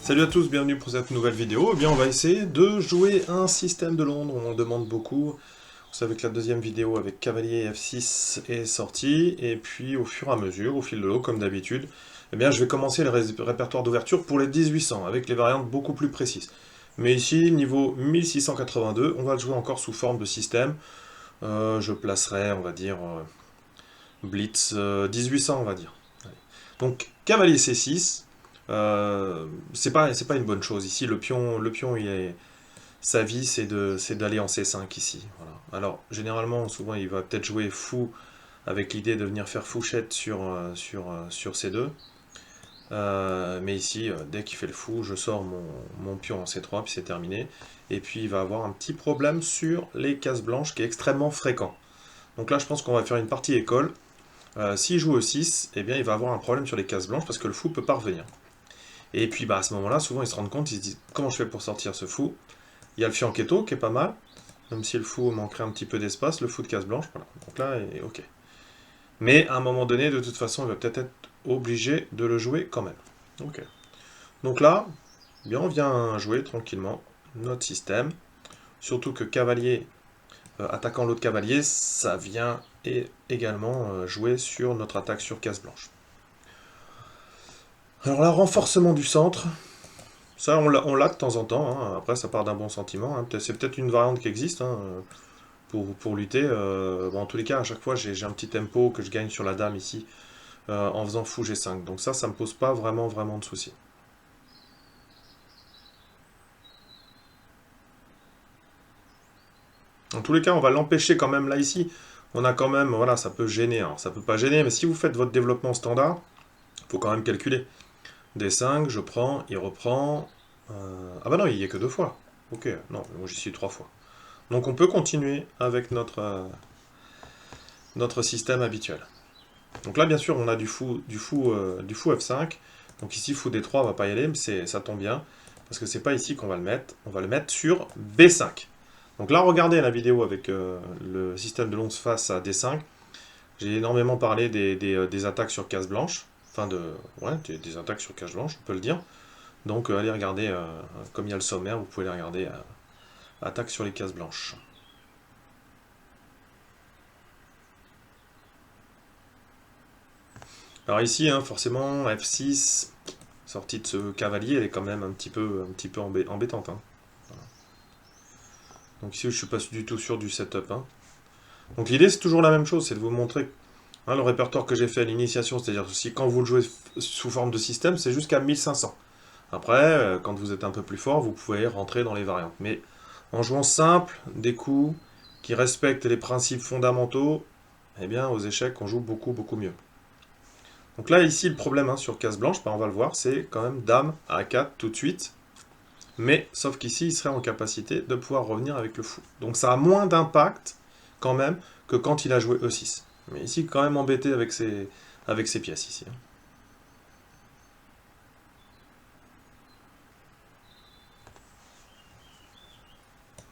Salut à tous, bienvenue pour cette nouvelle vidéo. Eh bien, on va essayer de jouer un système de Londres, on en demande beaucoup. Vous savez que la deuxième vidéo avec Cavalier F6 est sortie, et puis au fur et à mesure, au fil de l'eau, comme d'habitude, eh bien, je vais commencer le répertoire d'ouverture pour les 1800, avec les variantes beaucoup plus précises. Mais ici, niveau 1682, on va le jouer encore sous forme de système. Je placerai, on va dire, Blitz 1800, on va dire. Allez. Donc, Cavalier C6, c'est pas une bonne chose. Ici, le pion sa vie, c'est d'aller en C5 ici. Voilà. Alors, généralement, souvent, il va peut-être jouer fou avec l'idée de venir faire fouchette sur C2. Mais ici, dès qu'il fait le fou, je sors mon pion en C3, puis c'est terminé. Et puis, il va avoir un petit problème sur les cases blanches qui est extrêmement fréquent. Donc là, je pense qu'on va faire une partie école. S'il joue E6, eh bien, il va avoir un problème sur les cases blanches parce que le fou peut pas revenir. Et puis, bah, à ce moment-là, souvent, ils se rendent compte, ils se disent comment je fais pour sortir ce fou. Il y a le fianchetto qui est pas mal, même si le fou manquerait un petit peu d'espace, le fou de case blanche, voilà. Donc là, est ok. Mais à un moment donné, de toute façon, il va peut-être être obligé de le jouer quand même. Ok. Donc là, eh bien, on vient jouer tranquillement notre système. Surtout que cavalier attaquant l'autre cavalier, ça vient également jouer sur notre attaque sur case blanche. Alors là, renforcement du centre. Ça, on l'a de temps en temps. Hein. Après, ça part d'un bon sentiment. Hein. C'est peut-être une variante qui existe hein, pour lutter. Bon, en tous les cas, à chaque fois, j'ai un petit tempo que je gagne sur la dame ici en faisant fou G5. Donc ça me pose pas vraiment de soucis. En tous les cas, on va l'empêcher quand même là ici. On a quand même, voilà, ça peut gêner. Alors, ça peut pas gêner, mais si vous faites votre développement standard, il faut quand même calculer. D5, je prends, il reprend. Ah bah non, il y est que deux fois. Ok, non, moi j'y suis trois fois. Donc on peut continuer avec notre système habituel. Donc là, bien sûr, on a du fou F5. Donc ici, fou D3, on va pas y aller, mais ça tombe bien. Parce que c'est pas ici qu'on va le mettre. On va le mettre sur B5. Donc là, regardez la vidéo avec le système de Londres face à D5. J'ai énormément parlé des attaques sur case blanche. Enfin, ouais, des attaques sur case blanche, on peut le dire. Donc allez regarder, comme il y a le sommaire, vous pouvez aller regarder attaque sur les cases blanches. Alors ici, hein, forcément, F6, sortie de ce cavalier, elle est quand même un petit peu embêtante. Hein. Voilà. Donc ici, je suis pas du tout sûr du setup. Hein. Donc l'idée, c'est toujours la même chose, c'est de vous montrer hein, le répertoire que j'ai fait à l'initiation, c'est-à-dire si quand vous le jouez sous forme de système, c'est jusqu'à 1500. Après, quand vous êtes un peu plus fort, vous pouvez rentrer dans les variantes. Mais en jouant simple, des coups qui respectent les principes fondamentaux, eh bien, aux échecs, on joue beaucoup mieux. Donc là, ici, le problème hein, sur case blanche, ben, on va le voir, c'est quand même dame à A4 tout de suite. Mais, sauf qu'ici, il serait en capacité de pouvoir revenir avec le fou. Donc ça a moins d'impact, quand même, que quand il a joué E6. Mais ici, quand même embêté avec ses pièces, ici. Hein.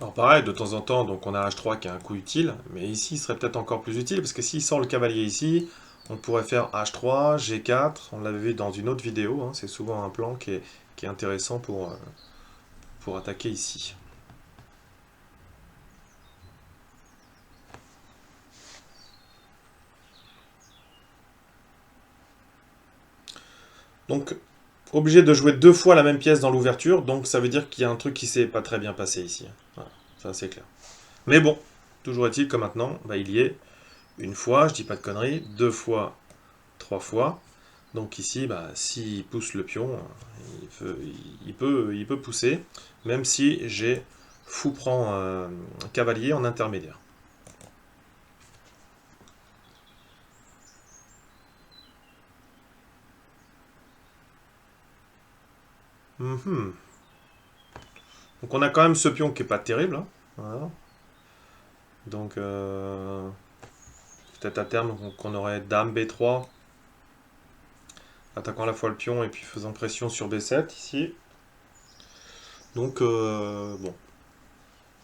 Alors pareil, de temps en temps, donc on a H3 qui est un coup utile, mais ici, il serait peut-être encore plus utile, parce que s'il sort le cavalier ici, on pourrait faire H3, G4, on l'avait vu dans une autre vidéo, hein, c'est souvent un plan qui est intéressant pour attaquer ici. Donc, obligé de jouer deux fois la même pièce dans l'ouverture, donc ça veut dire qu'il y a un truc qui s'est pas très bien passé ici. Voilà, ça c'est clair. Mais bon, toujours est-il que maintenant, bah, il y est une fois, je dis pas de conneries, deux fois, trois fois. Donc ici, bah, s'il pousse le pion, il peut pousser, même si j'ai fou prend cavalier en intermédiaire. Mhm. Donc on a quand même ce pion qui est pas terrible. Hein. Voilà. Donc peut-être à terme qu'on aurait dame B3, attaquant à la fois le pion et puis faisant pression sur B7 ici. Donc bon,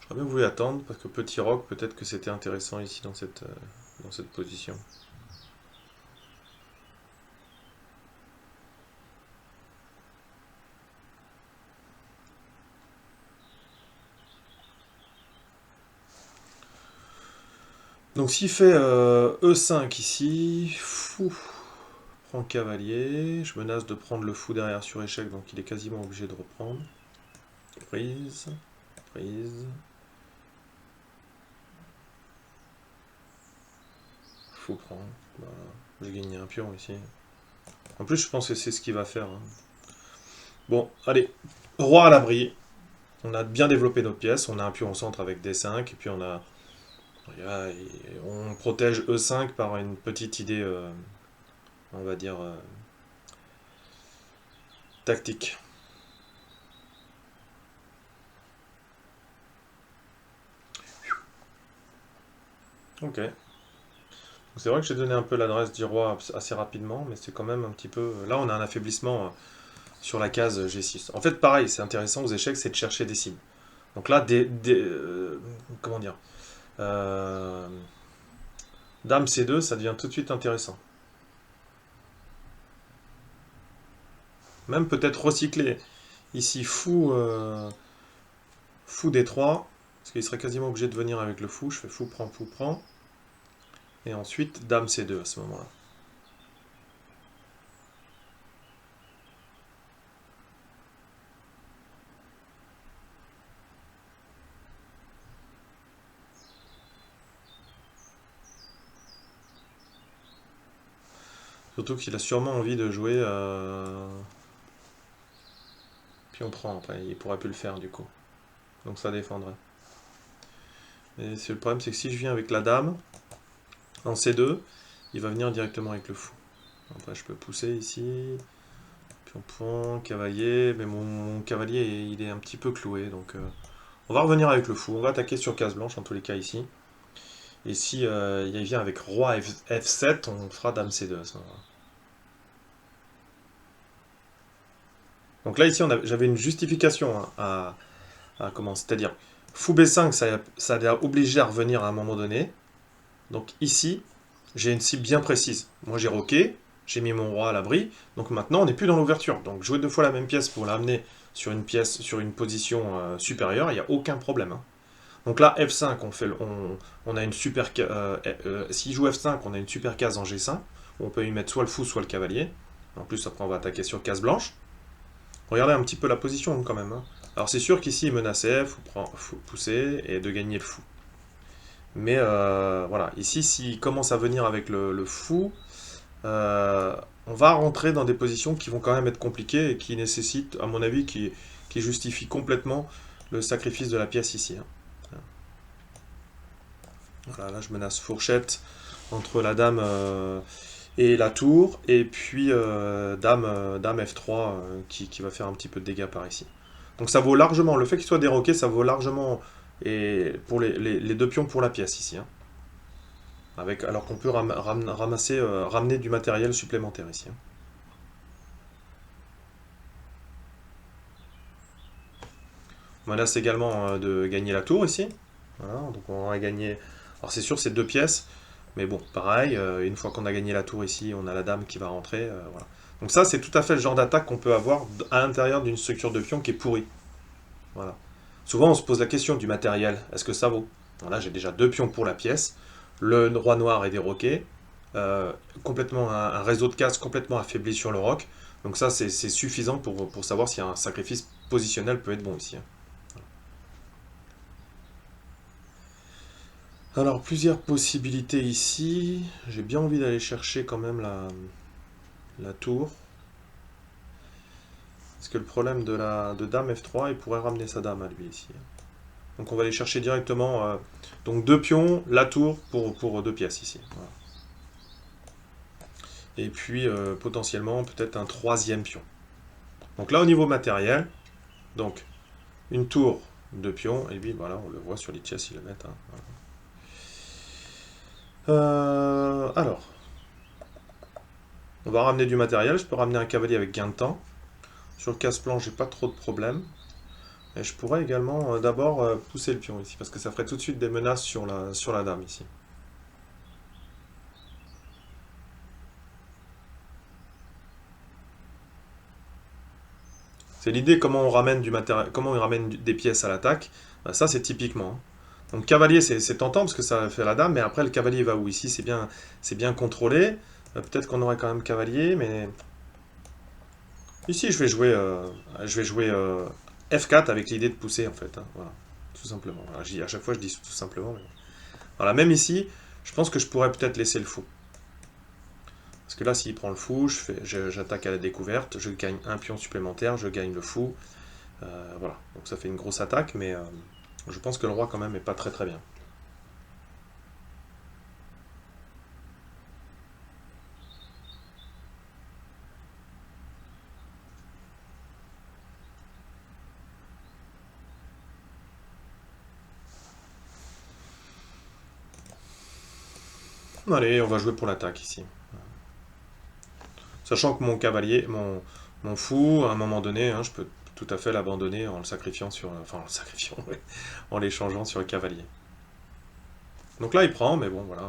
j'aurais bien voulu attendre parce que petit roc, peut-être que c'était intéressant ici dans cette position. Donc s'il fait E5 ici, fou, prend cavalier, je menace de prendre le fou derrière sur échec, donc il est quasiment obligé de reprendre. Prise, prise. Fou prend, voilà. J'ai gagné un pion ici. En plus je pense que c'est ce qu'il va faire. Hein. Bon, allez, roi à l'abri. On a bien développé notre pièce, on a un pion au centre avec D5, et puis on protège E5 par une petite idée, on va dire, tactique. Ok. C'est vrai que j'ai donné un peu l'adresse du roi assez rapidement, mais c'est quand même un petit peu... Là, on a un affaiblissement sur la case G6. En fait, pareil, c'est intéressant aux échecs, c'est de chercher des cibles. Donc là, comment dire Dame C2, ça devient tout de suite intéressant. Même peut-être recycler ici fou D3, parce qu'il serait quasiment obligé de venir avec le fou. Je fais fou prend. Et ensuite, Dame C2 à ce moment-là. Surtout qu'il a sûrement envie de jouer... Puis on prend après, il pourrait plus le faire du coup. Donc ça défendrait. Et le problème, c'est que si je viens avec la dame, en C2, il va venir directement avec le fou. Après, je peux pousser ici. Pion, cavalier. Mais mon cavalier, il est un petit peu cloué. Donc on va revenir avec le fou. On va attaquer sur case blanche, en tous les cas, ici. Et si il vient avec roi F7, on fera dame C2 à ce moment-là. Donc là, ici, j'avais une justification hein, comment, c'est-à-dire, fou B5, ça a obligé à revenir à un moment donné. Donc ici, j'ai une cible bien précise. Moi, j'ai roqué, j'ai mis mon roi à l'abri. Donc maintenant, on n'est plus dans l'ouverture. Donc jouer deux fois la même pièce pour l'amener sur une pièce, sur une position supérieure, il n'y a aucun problème. Hein. Donc là, F5, on a une super... s'il joue F5, on a une super case en G5. Où on peut y mettre soit le fou, soit le cavalier. En plus, après, on va attaquer sur case blanche. Regardez un petit peu la position quand même. Hein. Alors c'est sûr qu'ici, il menaçait, faut pousser et de gagner le fou. Mais voilà, ici, s'il commence à venir avec le fou, on va rentrer dans des positions qui vont quand même être compliquées et qui nécessitent, à mon avis, qui justifient complètement le sacrifice de la pièce ici. Hein. Voilà, là je menace fourchette entre la dame et la tour, et puis dame F3 qui va faire un petit peu de dégâts par ici. Donc ça vaut largement, le fait qu'il soit déroqué, ça vaut largement et pour les deux pions pour la pièce ici. Hein. Alors qu'on peut ramener du matériel supplémentaire ici. Hein. On menace également de gagner la tour ici. Voilà, donc on va gagner... Alors c'est sûr c'est deux pièces, mais bon, pareil, une fois qu'on a gagné la tour ici, on a la dame qui va rentrer. Voilà. Donc ça c'est tout à fait le genre d'attaque qu'on peut avoir à l'intérieur d'une structure de pion qui est pourrie. Voilà. Souvent on se pose la question du matériel, est-ce que ça vaut? Là j'ai déjà deux pions pour la pièce, le roi noir est déroqué, complètement un réseau de cases complètement affaibli sur le roc, donc ça c'est suffisant pour savoir si un sacrifice positionnel peut être bon ici. Hein. Alors plusieurs possibilités ici, j'ai bien envie d'aller chercher quand même la tour. Parce que le problème de dame F3, il pourrait ramener sa dame à lui ici. Donc on va aller chercher directement donc deux pions, la tour pour deux pièces ici. Voilà. Et puis potentiellement peut-être un troisième pion. Donc là au niveau matériel, donc une tour, deux pions, et puis voilà, on le voit sur les pièces, ils le mettent. Hein, voilà. Alors, on va ramener du matériel, je peux ramener un cavalier avec gain de temps. Sur le casse-plan, j'ai pas trop de problèmes. Et je pourrais également d'abord pousser le pion ici, parce que ça ferait tout de suite des menaces sur la dame ici. C'est l'idée comment on ramène du matériel, comment on ramène des pièces à l'attaque. Ça c'est typiquement. Hein. Donc cavalier, c'est tentant parce que ça fait la dame, mais après le cavalier va où? Ici, c'est bien contrôlé. Peut-être qu'on aurait quand même cavalier, mais... Ici, je vais jouer F4 avec l'idée de pousser, en fait, hein. Voilà, tout simplement. Voilà, à chaque fois, je dis tout simplement. Mais... Voilà, même ici, je pense que je pourrais peut-être laisser le fou. Parce que là, s'il prend le fou, j'attaque à la découverte, je gagne un pion supplémentaire, je gagne le fou. Voilà, donc ça fait une grosse attaque, mais je pense que le roi, quand même, est pas très très bien. Allez, on va jouer pour l'attaque ici. Sachant que mon cavalier, mon fou, à un moment donné, hein, je peux tout à fait l'abandonner en le sacrifiant sur... Enfin, en le sacrifiant, ouais, en l'échangeant sur le cavalier. Donc là, il prend, mais bon, voilà.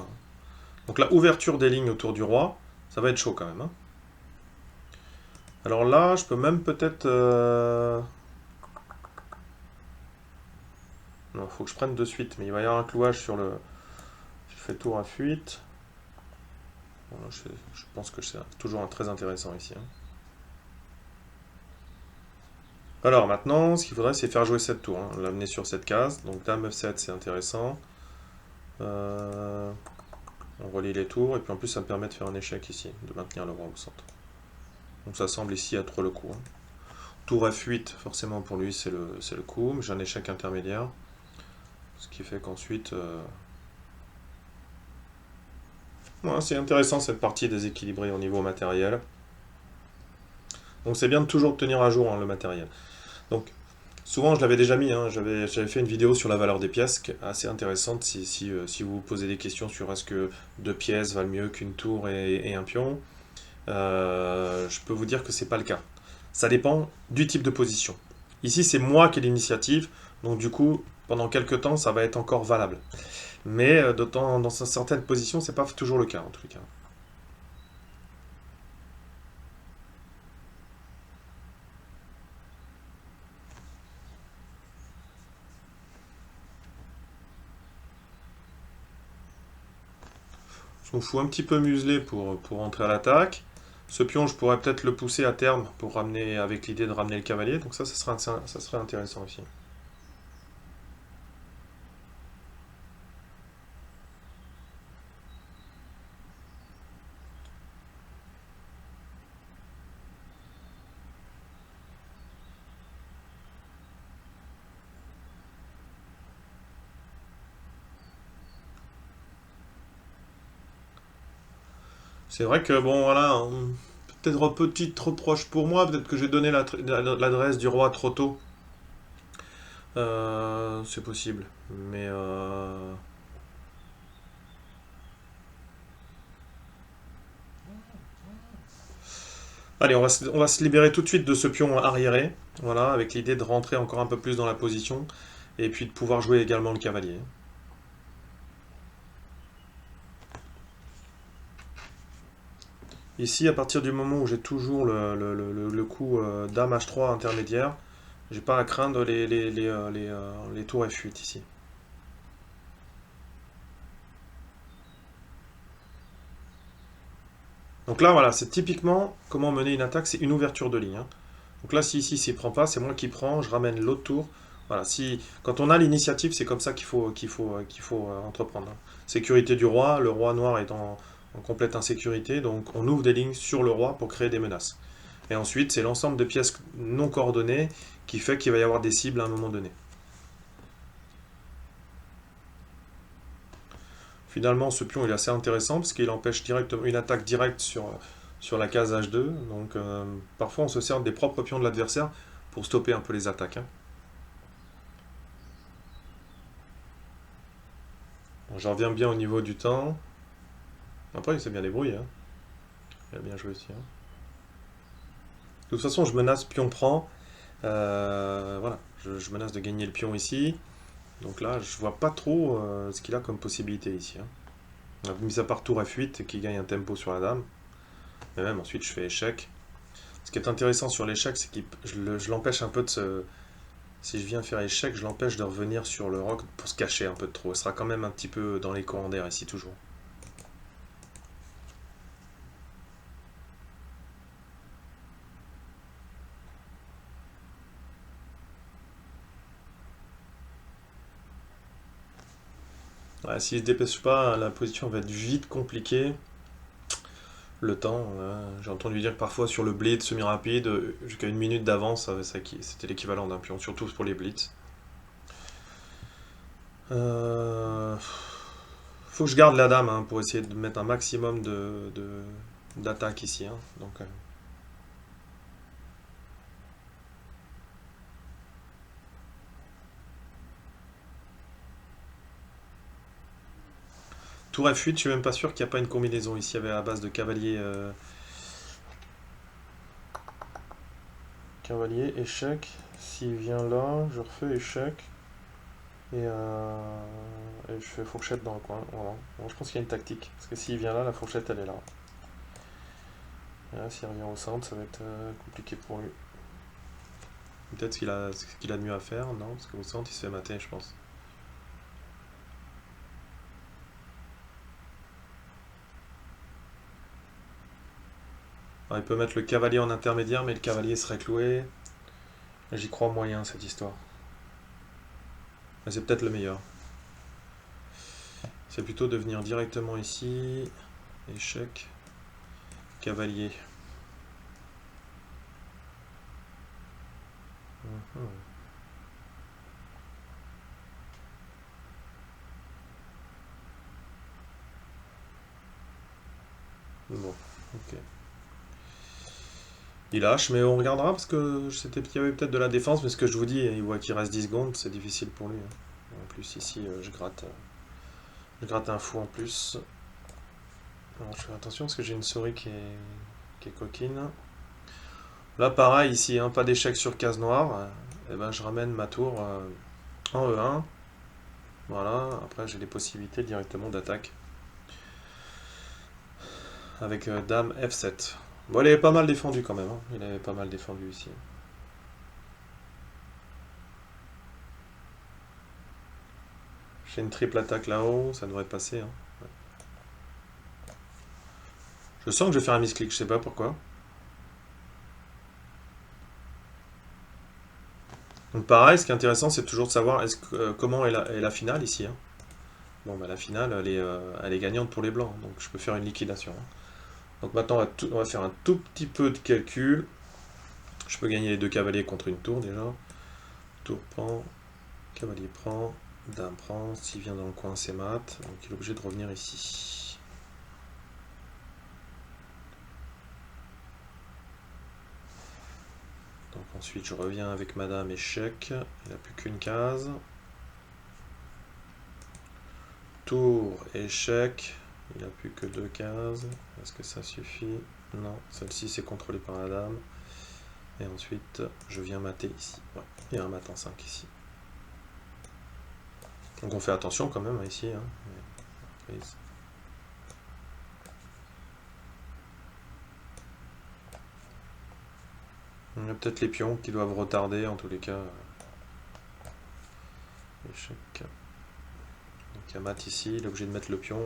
Donc la ouverture des lignes autour du roi, ça va être chaud quand même, hein. Alors là, je peux même peut-être... Non, il faut que je prenne de suite, mais il va y avoir un clouage sur le... Je fais tour à fuite. Voilà, je pense que c'est toujours très intéressant ici, hein. Alors maintenant, ce qu'il faudrait, c'est faire jouer cette tour, hein, l'amener sur cette case. Donc dame F7, c'est intéressant. On relie les tours, et puis en plus, ça me permet de faire un échec ici, de maintenir le roi au centre. Donc ça semble ici être le coup, hein. Tour F8, forcément pour lui, c'est le coup, mais j'ai un échec intermédiaire. Ce qui fait qu'ensuite... Voilà, c'est intéressant cette partie déséquilibrée au niveau matériel. Donc c'est bien de toujours tenir à jour, hein, le matériel. Donc souvent je l'avais déjà mis, hein, j'avais fait une vidéo sur la valeur des pièces assez intéressante si vous vous posez des questions sur est-ce que 2 pièces valent mieux qu'une tour et un pion. Je peux vous dire que c'est pas le cas. Ça dépend du type de position. Ici c'est moi qui ai l'initiative, donc du coup pendant quelques temps ça va être encore valable. Mais dans certaines positions c'est pas toujours le cas en tout cas. Je m'en fous un petit peu muselé pour entrer à l'attaque. Ce pion, je pourrais peut-être le pousser à terme pour ramener, avec l'idée de ramener le cavalier. Donc ça serait intéressant aussi. C'est vrai que bon, voilà, peut-être un petit trop proche pour moi. Peut-être que j'ai donné l'adresse du roi trop tôt. C'est possible. Mais allez, on va se libérer tout de suite de ce pion arriéré. Voilà, avec l'idée de rentrer encore un peu plus dans la position. Et puis de pouvoir jouer également le cavalier. Ici, à partir du moment où j'ai toujours le coup dame H3 intermédiaire, j'ai pas à craindre les tours F8 ici. Donc là, voilà, c'est typiquement comment mener une attaque, c'est une ouverture de ligne, hein. Donc là, si ici, s'il prend pas, c'est moi qui prends, je ramène l'autre tour. Voilà, quand on a l'initiative, c'est comme ça qu'il faut entreprendre, hein. Sécurité du roi, le roi noir est en complète insécurité, donc on ouvre des lignes sur le roi pour créer des menaces. Et ensuite, c'est l'ensemble de pièces non coordonnées qui fait qu'il va y avoir des cibles à un moment donné. Finalement, ce pion il est assez intéressant parce qu'il empêche directement une attaque directe sur la case H2. Donc parfois on se sert des propres pions de l'adversaire pour stopper un peu les attaques, hein. Bon, j'en reviens bien au niveau du temps. Après, il s'est bien débrouillé, hein. Il a bien joué aussi, hein. De toute façon, je menace pion prend. Voilà, je menace de gagner le pion ici. Donc là, je vois pas trop ce qu'il a comme possibilité ici, hein. On a mis à part tour F8 qui gagne un tempo sur la dame. Mais même ensuite, je fais échec. Ce qui est intéressant sur l'échec, c'est que je l'empêche un peu Si je viens faire échec, je l'empêche de revenir sur le roc pour se cacher un peu de trop. Il sera quand même un petit peu dans les courants d'air ici, toujours. Ouais, s'il ne se dépêche pas, la position va être vite compliquée. Le temps, j'ai entendu dire que parfois sur le blitz semi-rapide, jusqu'à une minute d'avance, c'était l'équivalent d'un pion, surtout pour les blitz. Faut que je garde la dame hein, pour essayer de mettre un maximum d'attaque ici. Hein. Donc, tour F8, je suis même pas sûr qu'il n'y a pas une combinaison ici à base de cavalier. Cavalier, échec. S'il vient là, je refais échec. Et je fais fourchette dans le coin. Voilà. Bon, je pense qu'il y a une tactique. Parce que s'il vient là, la fourchette elle est là. Et là, s'il revient au centre, ça va être compliqué pour lui. Peut-être ce qu'il a de mieux à faire, non? Parce qu'au centre, il se fait mater, je pense. Alors, il peut mettre le cavalier en intermédiaire, mais le cavalier serait cloué. J'y crois moyen, cette histoire. Mais c'est peut-être le meilleur. C'est plutôt de venir directement ici. Échec. Cavalier. Bon, ok. Il lâche, mais on regardera parce que il y avait peut-être de la défense, mais ce que je vous dis, il voit qu'il reste 10 secondes, c'est difficile pour lui. Hein. En plus, ici, je gratte un fou en plus. Alors, je fais attention parce que j'ai une souris qui est coquine. Là, pareil, ici, hein, pas d'échec sur case noire. Et ben, je ramène ma tour en E1. Voilà, après j'ai des possibilités directement d'attaque. Avec dame F7. Bon, il avait pas mal défendu quand même. Hein. Il avait pas mal défendu ici. J'ai une triple attaque là-haut, ça devrait passer. Hein. Ouais. Je sens que je vais faire un misclick, je sais pas pourquoi. Donc pareil, ce qui est intéressant, c'est toujours de savoir comment est la finale ici. Hein. Bon, bah, la finale, elle est gagnante pour les blancs, donc je peux faire une liquidation. Hein. Donc maintenant, on va faire un tout petit peu de calcul. Je peux gagner les deux cavaliers contre une tour déjà. Tour prend, cavalier prend, dame prend. S'il vient dans le coin, c'est mat. Donc il est obligé de revenir ici. Donc ensuite, je reviens avec madame échec. Il n'a plus qu'une case. Tour, échec. Il n'a plus que deux cases. Est-ce que ça suffit? Non, celle-ci c'est contrôlé par la dame. Et ensuite, je viens mater ici. Ouais, il y a un mat en 5 ici. Donc on fait attention quand même ici. Hein. Il y a peut-être les pions qui doivent retarder en tous les cas. Échec. Donc il y a mat ici, il est obligé de mettre le pion.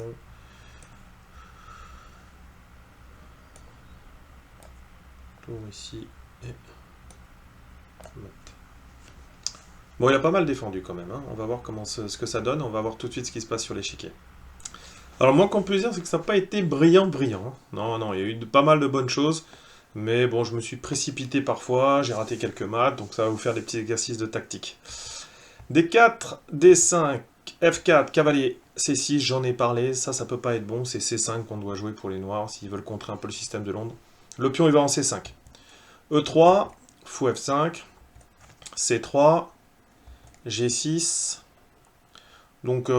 Tour ici et mat. Bon, il a pas mal défendu quand même. Hein. On va voir ce que ça donne. On va voir tout de suite ce qui se passe sur l'échiquier. Alors, moi, qu'on peut dire, c'est que ça n'a pas été brillant. Non, non, il y a eu pas mal de bonnes choses. Mais bon, je me suis précipité parfois. J'ai raté quelques maths. Donc, ça va vous faire des petits exercices de tactique. D4, D5, F4, cavalier, C6, j'en ai parlé. Ça peut pas être bon. C'est C5 qu'on doit jouer pour les noirs s'ils veulent contrer un peu le système de Londres. Le pion, il va en C5. E3, fou F5, C3, G6. Donc,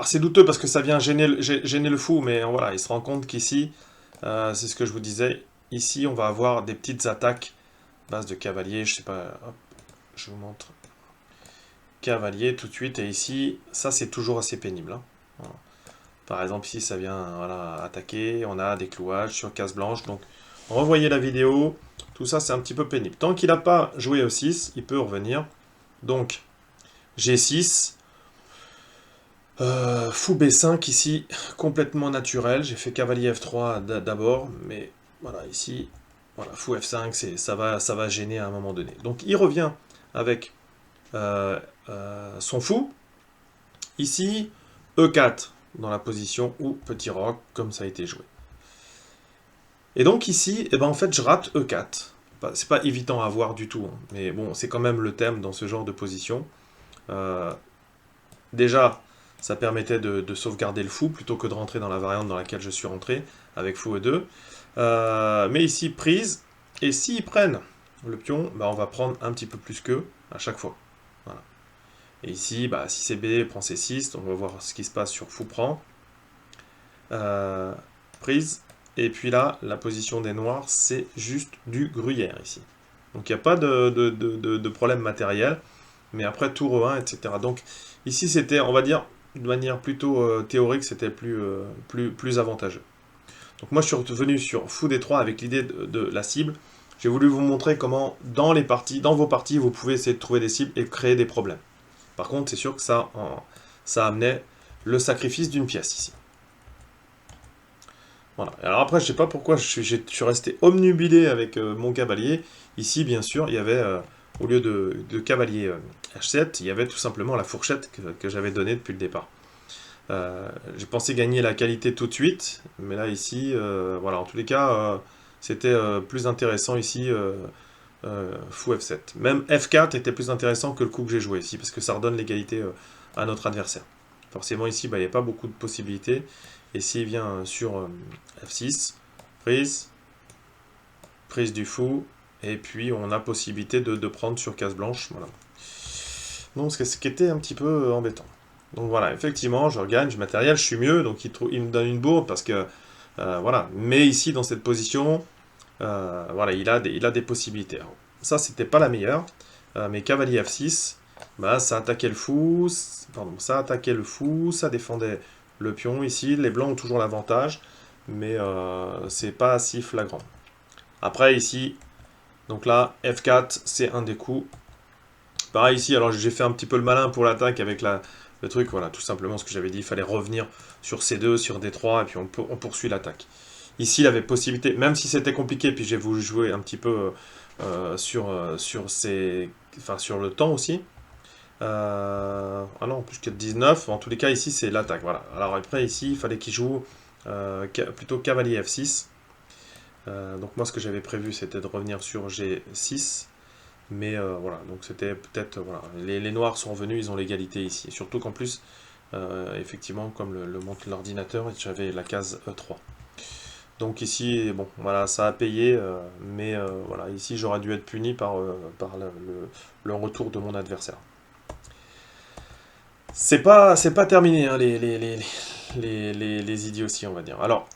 c'est douteux parce que ça vient gêner le fou, mais voilà, il se rend compte qu'ici, c'est ce que je vous disais, ici, on va avoir des petites attaques, base de cavalier, je sais pas, hop, je vous montre. Cavalier tout de suite, et ici, ça c'est toujours assez pénible. Hein. Voilà. Par exemple, ici, ça vient voilà, attaquer, on a des clouages sur case blanche, donc revoyez la vidéo, tout ça c'est un petit peu pénible. Tant qu'il n'a pas joué E6, il peut revenir. Donc, G6, fou B5 ici, complètement naturel. J'ai fait cavalier F3 d'abord, mais voilà, ici, voilà, fou F5, ça va gêner à un moment donné. Donc, il revient avec son fou. Ici, E4 dans la position ou petit roc, comme ça a été joué. Et donc ici, eh ben en fait, je rate E4. C'est pas évident à voir du tout, hein, mais bon, c'est quand même le thème dans ce genre de position. Déjà, ça permettait de sauvegarder le fou plutôt que de rentrer dans la variante dans laquelle je suis rentré, avec fou E2. Mais ici, prise, et s'ils prennent le pion, bah, on va prendre un petit peu plus qu'eux à chaque fois. Voilà. Et ici, bah, si c'est B, prend C6, on va voir ce qui se passe sur fou prend. Prise. Et puis là, la position des noirs, c'est juste du gruyère ici. Donc il n'y a pas de problème matériel. Mais après, tour E1, etc. Donc ici, c'était, on va dire, de manière plutôt théorique, c'était plus avantageux. Donc moi, je suis revenu sur fou D3 avec l'idée de la cible. J'ai voulu vous montrer comment, dans vos parties, vous pouvez essayer de trouver des cibles et créer des problèmes. Par contre, c'est sûr que ça amenait le sacrifice d'une pièce ici. Voilà. Alors après, je sais pas pourquoi je suis resté omnubilé avec mon cavalier. Ici, bien sûr, il y avait, au lieu de cavalier H7, il y avait tout simplement la fourchette que j'avais donnée depuis le départ. J'ai pensé gagner la qualité tout de suite, mais là, ici, voilà, en tous les cas, c'était plus intéressant ici, fou F7. Même F4 était plus intéressant que le coup que j'ai joué ici, parce que ça redonne l'égalité à notre adversaire. Forcément, ici, bah, il n'y a pas beaucoup de possibilités. Et s'il vient sur F6, prise du fou, et puis on a possibilité de prendre sur case blanche. Voilà. Donc ce qui était un petit peu embêtant. Donc voilà, effectivement, je regagne, je matériel, je suis mieux, donc il me donne une bourde parce que voilà. Mais ici, dans cette position, voilà, il a des possibilités. Alors, ça, c'était pas la meilleure, mais cavalier F6, bah, ça attaquait le fou, ça défendait le pion ici. Les blancs ont toujours l'avantage, mais c'est pas si flagrant. Après, ici, donc là, F4, c'est un des coups. Pareil ici, alors j'ai fait un petit peu le malin pour l'attaque avec le truc, voilà, tout simplement ce que j'avais dit, il fallait revenir sur C2, sur D3, et puis on poursuit l'attaque. Ici, il avait possibilité, même si c'était compliqué, puis j'ai voulu jouer un petit peu sur le temps aussi. Ah non, plus que 19. En tous les cas, ici, c'est l'attaque. Voilà. Alors après, ici, il fallait qu'il joue plutôt cavalier F6. Donc moi, ce que j'avais prévu, c'était de revenir sur G6. Mais voilà, donc c'était peut-être... voilà, les noirs sont revenus, ils ont l'égalité ici. Et surtout qu'en plus, effectivement, comme le montre l'ordinateur, j'avais la case E3. Donc ici, bon, voilà, ça a payé, mais voilà, ici j'aurais dû être puni par le retour de mon adversaire. C'est pas terminé, hein, les idioties, on va dire. Alors,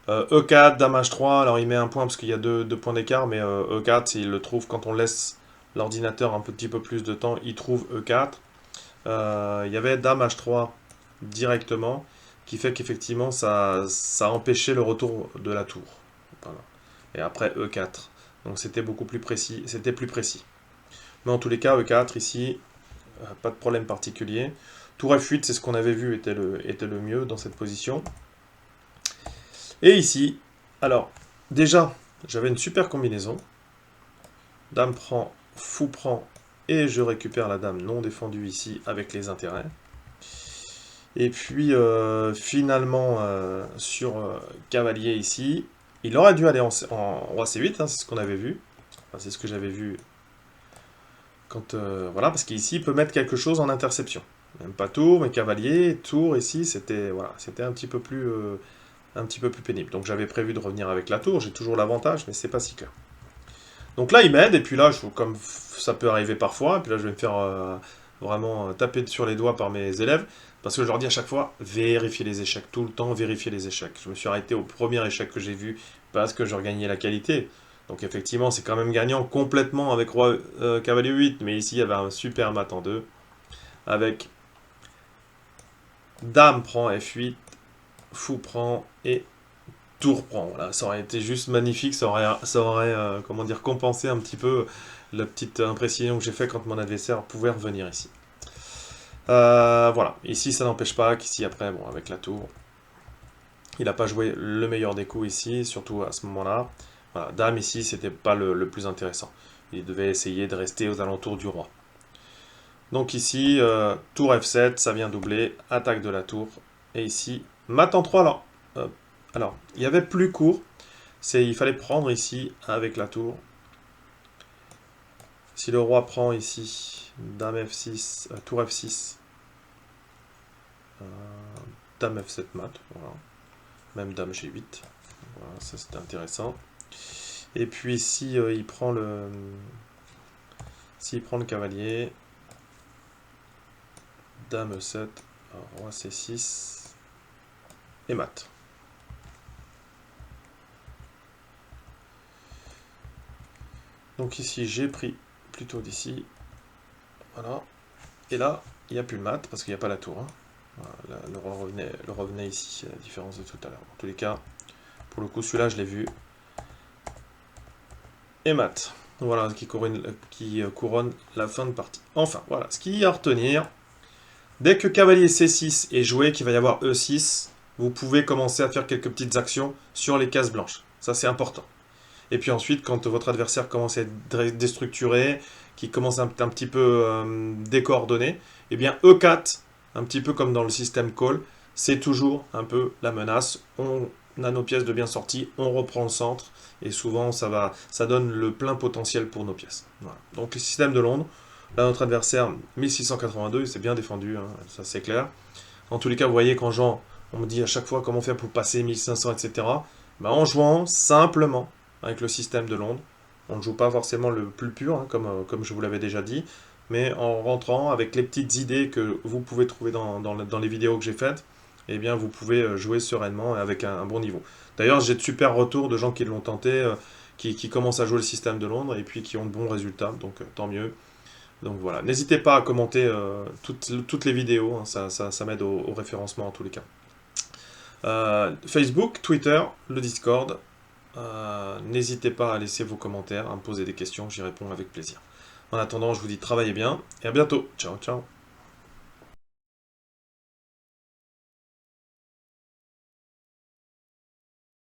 E4, Dame H3, alors il met un point parce qu'il y a deux points d'écart, mais E4, il le trouve quand on laisse l'ordinateur un petit peu plus de temps, il trouve E4. Il y avait Dame H3 directement, qui fait qu'effectivement ça empêchait le retour de la tour. Voilà. Et après E4. Donc c'était beaucoup plus précis, c'était plus précis. Mais en tous les cas, E4 ici, pas de problème particulier. Tour F8, c'est ce qu'on avait vu, était le mieux dans cette position. Et ici, alors, déjà, j'avais une super combinaison. Dame prend, fou prend, et je récupère la dame non défendue ici avec les intérêts. Et puis, finalement, sur cavalier ici, il aurait dû aller en roi C8, hein, c'est ce qu'on avait vu. Enfin, c'est ce que j'avais vu quand... voilà, parce qu'ici, il peut mettre quelque chose en interception. Même pas tour, mais cavalier, tour, ici, c'était voilà, un petit peu plus pénible. Donc j'avais prévu de revenir avec la tour, j'ai toujours l'avantage, mais c'est pas si clair. Donc là, il m'aide, et puis là, comme ça peut arriver parfois, et puis là, je vais me faire vraiment taper sur les doigts par mes élèves, parce que je leur dis à chaque fois, vérifiez les échecs, tout le temps, vérifiez les échecs. Je me suis arrêté au premier échec que j'ai vu, parce que je regagnais la qualité. Donc effectivement, c'est quand même gagnant complètement avec roi cavalier 8, mais ici, il y avait un super mat en 2, avec dame prend F8, fou prend, et tout reprend. Voilà, ça aurait été juste magnifique, ça aurait comment dire, compensé un petit peu la petite imprécision que j'ai fait quand mon adversaire pouvait revenir ici. Voilà, ici ça n'empêche pas qu'ici après, bon, avec la tour, il n'a pas joué le meilleur des coups ici, surtout à ce moment-là. Voilà, dame ici, c'était pas le plus intéressant. Il devait essayer de rester aux alentours du roi. Donc ici, tour F7, ça vient doubler, attaque de la tour. Et ici, mat en 3 là. Alors, il y avait plus court, il fallait prendre ici avec la tour. Si le roi prend ici, dame F6, tour F6, dame F7 mat, voilà. Même dame G8, voilà, ça c'était intéressant. Et puis si il prend le, s'il prend le cavalier, dame E7, roi C6 et mat. Donc ici j'ai pris plutôt d'ici, voilà. Et là il n'y a plus le mat parce qu'il n'y a pas la tour. Hein. Voilà, le revenait ici, à la différence de tout à l'heure. En tous les cas, pour le coup celui-là je l'ai vu. Et mat. Voilà, qui couronne la fin de partie. Enfin, voilà, ce qu'il y a à retenir, dès que cavalier C6 est joué, qu'il va y avoir E6, vous pouvez commencer à faire quelques petites actions sur les cases blanches. Ça, c'est important. Et puis ensuite, quand votre adversaire commence à être déstructuré, qui commence un petit peu décoordonné, eh bien E4, un petit peu comme dans le système call, c'est toujours un peu la menace. On a nos pièces de bien sorties, on reprend le centre, et souvent ça donne le plein potentiel pour nos pièces. Voilà. Donc le système de Londres, là notre adversaire 1682, il s'est bien défendu, hein, ça c'est clair. En tous les cas, vous voyez quand on me dit à chaque fois comment faire pour passer 1500, etc. Ben, en jouant simplement avec le système de Londres, on ne joue pas forcément le plus pur, hein, comme je vous l'avais déjà dit, mais en rentrant avec les petites idées que vous pouvez trouver dans les vidéos que j'ai faites, eh bien vous pouvez jouer sereinement et avec un bon niveau. D'ailleurs, j'ai de super retours de gens qui l'ont tenté, qui commencent à jouer le système de Londres et puis qui ont de bons résultats, donc tant mieux. Donc voilà, n'hésitez pas à commenter toutes les vidéos, hein, ça m'aide au référencement en tous les cas. Facebook, Twitter, le Discord, n'hésitez pas à laisser vos commentaires, à me poser des questions, j'y réponds avec plaisir. En attendant, je vous dis travaillez bien et à bientôt. Ciao, ciao.